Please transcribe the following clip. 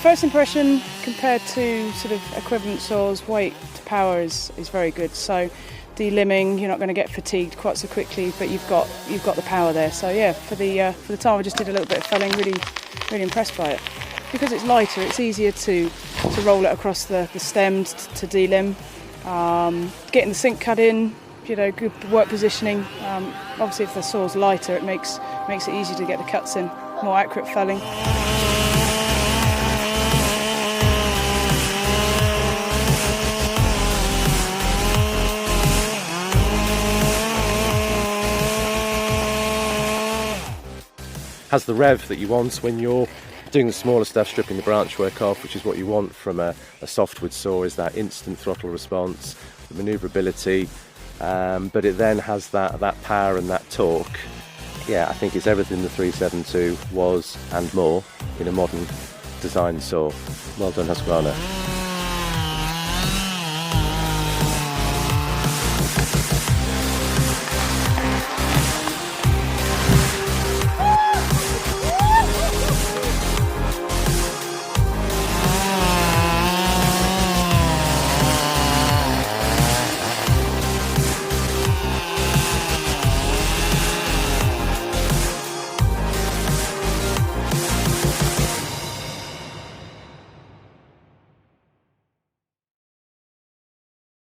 First impression compared to sort of equivalent saws, weight to power is very good. So delimbing, you're not going to get fatigued quite so quickly, but you've got the power there. So yeah, for the time I just did a little bit of felling, really impressed by it. Because it's lighter, it's easier to roll it across the stem to delimb. Getting the sink cut in, good work positioning. Obviously, if the saw's lighter, it makes it easier to get the cuts in, more accurate felling. Has the rev that you want when you're doing the smaller stuff, stripping the branch work off, which is what you want from a softwood saw, is that instant throttle response, the manoeuvrability, but it then has that power and that torque. Yeah, I think it's everything the 372 was and more in a modern design saw. Well done, Husqvarna.